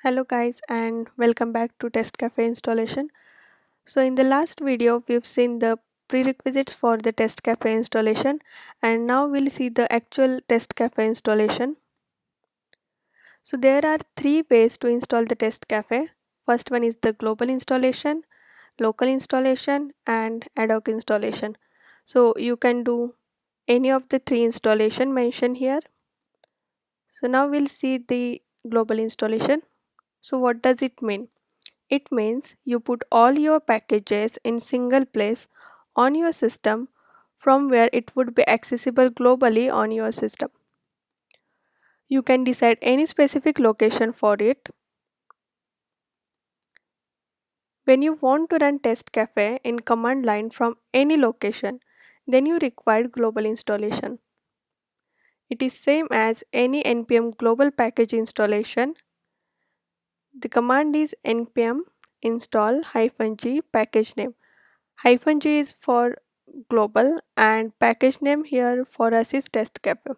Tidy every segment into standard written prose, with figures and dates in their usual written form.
Hello guys and welcome back to TestCafe installation. So in the last video we've seen the prerequisites for the TestCafe installation and now we'll see the actual TestCafe installation. So there are three ways to install the TestCafe. First one is the global installation, local installation and ad hoc installation. So you can do any of the three installation mentioned here. So now we'll see the global installation. So what does it mean? It means you put all your packages in single place on your system from where it would be accessible globally on your system. You can decide any specific location for it. When you want to run Test Cafe in command line from any location, then you require global installation. It is same as any npm global package installation. The command is npm install -g package name. -g is for global and package name here for us is TestCafe.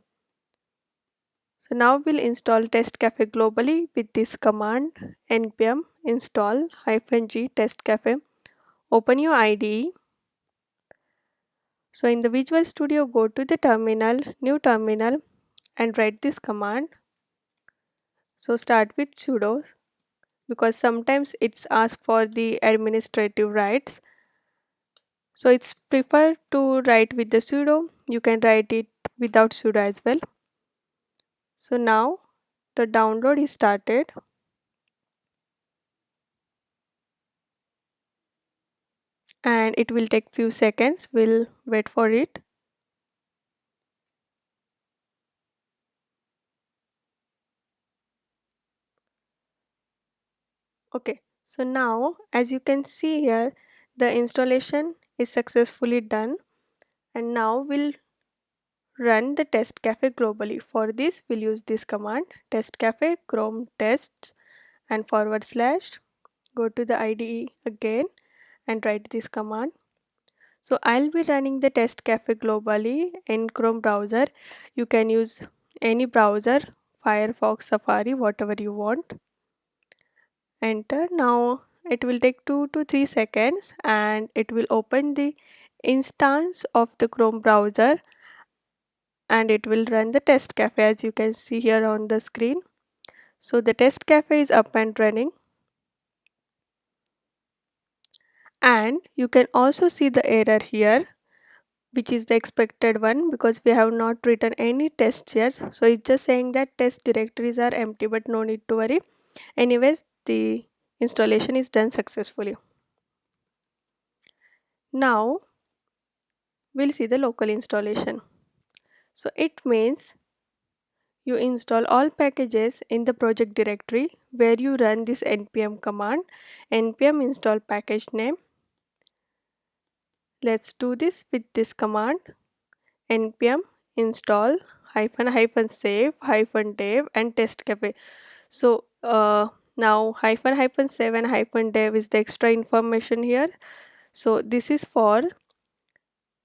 So now we'll install TestCafe globally with this command npm install -g TestCafe. Open your IDE. So in the Visual Studio, go to the terminal, new terminal and write this command. So start with sudo because sometimes it's asked for the administrative rights. So it's preferred to write with the sudo. You can write it without sudo as well. So now the download is started and it will take few seconds. We'll wait for it. Okay, so now as you can see here, the installation is successfully done and now we'll run the test cafe globally. For this we'll use this command test cafe chrome tests and / go to the IDE again and write this command. So I'll be running the test cafe globally in Chrome browser. You can use any browser, Firefox, Safari, whatever you want. Enter. Now it will take 2 to 3 seconds and it will open the instance of the Chrome browser and it will run the test cafe as you can see here on the screen. So the test cafe is up and running. And you can also see the error here, which is the expected one because we have not written any tests yet. So it's just saying that test directories are empty, but no need to worry. Anyways, the installation is done successfully. Now we'll see the local installation. So it means you install all packages in the project directory where you run this npm command, npm install package name. Let's do this with this command npm install --save -dev and testcafe. So now --save and -dev is the extra information here. So this is for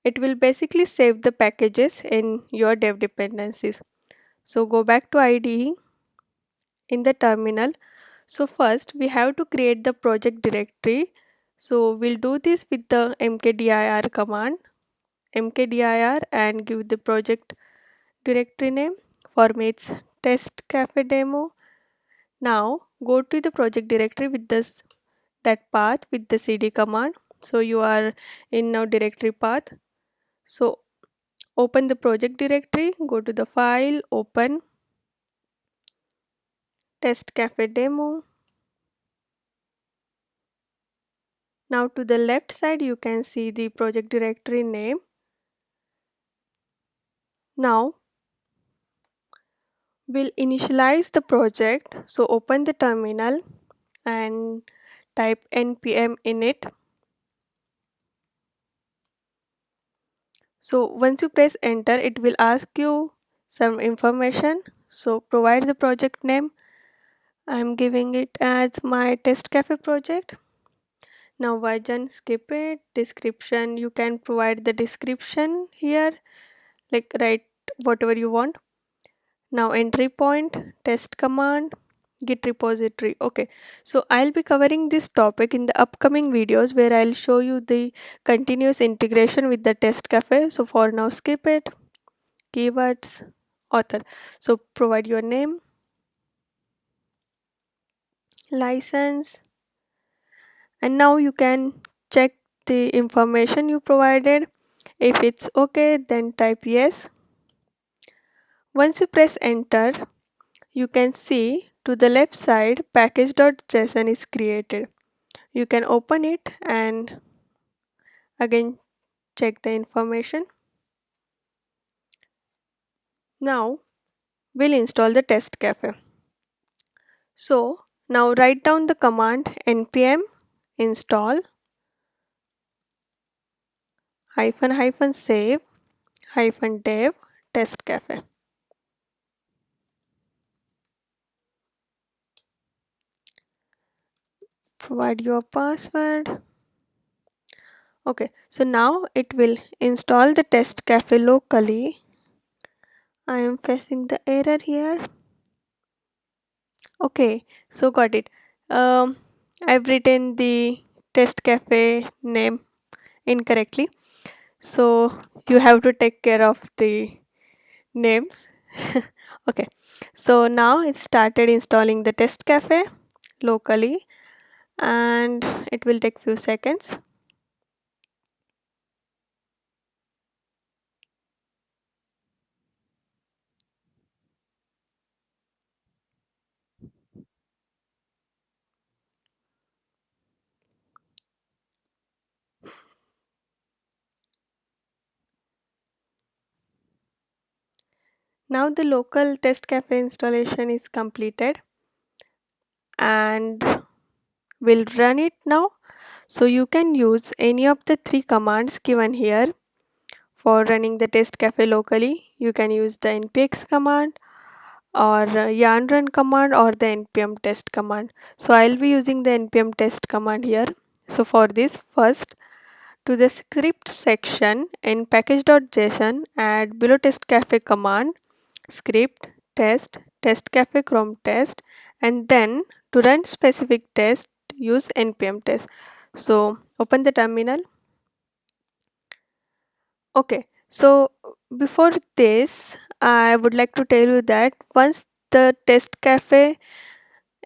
it will basically save the packages in your dev dependencies. So go back to IDE in the terminal. So first we have to create the project directory. So we'll do this with the mkdir command, mkdir and give the project directory name. For me it's test cafe demo. Now go to the project directory with this that path with the cd command. So you are in now directory path. So open the project directory, go to the file, open test cafe demo. Now to the left side you can see the project directory name. Now we'll initialize the project. So open the terminal and type npm init. So once you press enter, it will ask you some information. So provide the project name. I'm giving it as my test cafe project. Now version, skip it. Description, you can provide the description here, like write whatever you want. Now entry point, test command. Git repository. Okay, so I'll be covering this topic in the upcoming videos where I'll show you the continuous integration with the test cafe. So for now, skip it. Keywords, author. So provide your name, license, and now you can check the information you provided. If it's okay, then type yes. Once you press enter, you can see to the left side package.json is created. You can open it and again check the information. Now we'll install the test cafe. So now write down the command npm install save dev test cafe. Provide your password. Okay, so now it will install the test cafe locally. I am facing the error here. Okay, so got it. Um, I've written the test cafe name incorrectly. So you have to take care of the names. Okay, so now it started installing the test cafe locally and it will take few seconds. Now the local test cafe installation is completed and we'll run it now. So you can use any of the three commands given here for running the test cafe locally. You can use the npx command or yarn run command or the npm test command. So I'll be using the npm test command here. So for this, first to the script section in package.json, add below test cafe command script test cafe chrome test, and then to run specific test use npm test. So open the terminal. Okay, so before this, I would like to tell you that once the test cafe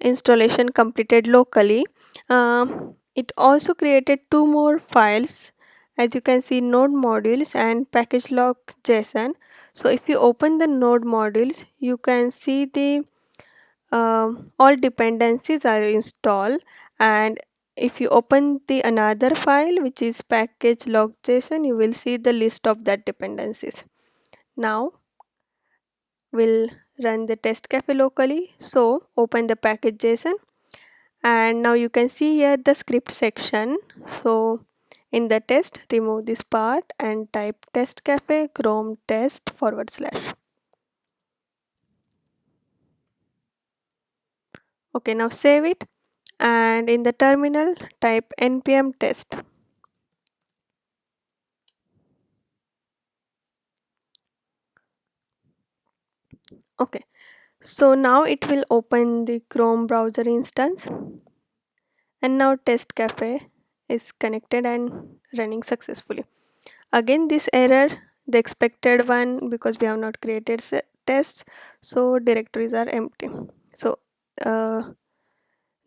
installation completed locally, it also created two more files. As you can see, node modules and package log json. So if you open the node modules, you can see the all dependencies are installed, and if you open the another file which is package log json, you will see the list of that dependencies. Now we'll run the test cafe locally. So open the package json and now you can see here the script section. So in the test, remove this part and type test cafe chrome test forward slash. Okay, now save it and in the terminal type npm test. Okay, so now it will open the chrome browser instance and now test cafe is connected and running successfully. Again this error, the expected one, because we have not created tests, so directories are empty. So no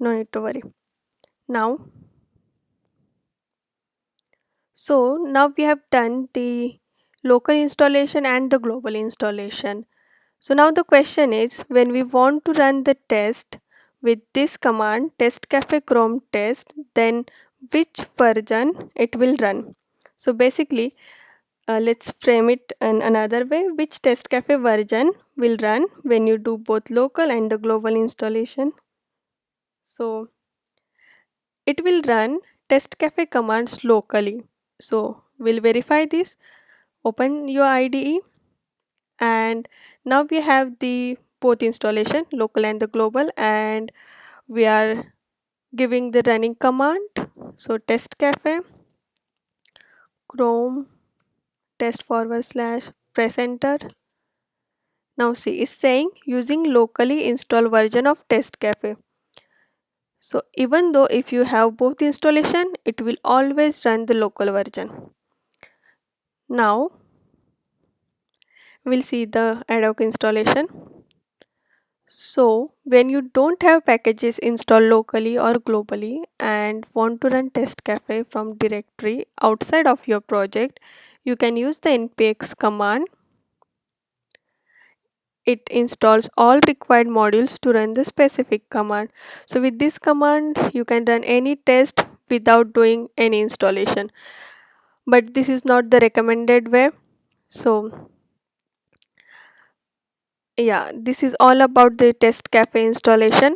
need to worry. Now now we have done the local installation and the global installation. So now the question is, when we want to run the test with this command test cafe chrome test, then which version it will run. So basically, let's frame it in another way. Which test cafe version will run when you do both local and the global installation? So it will run test cafe commands locally. So we'll verify this. Open your IDE and now we have the both installation local and the global, and we are giving the running command. So test cafe chrome test forward slash press enter. Now see, it's saying using locally installed version of TestCafe. So even though if you have both installation, it will always run the local version. Now we'll see the ad hoc installation. So when you don't have packages installed locally or globally and want to run TestCafe from directory outside of your project, you can use the npx command. It installs all required modules to run the specific command. So with this command, you can run any test without doing any installation. But this is not the recommended way. So yeah, this is all about the TestCafe installation.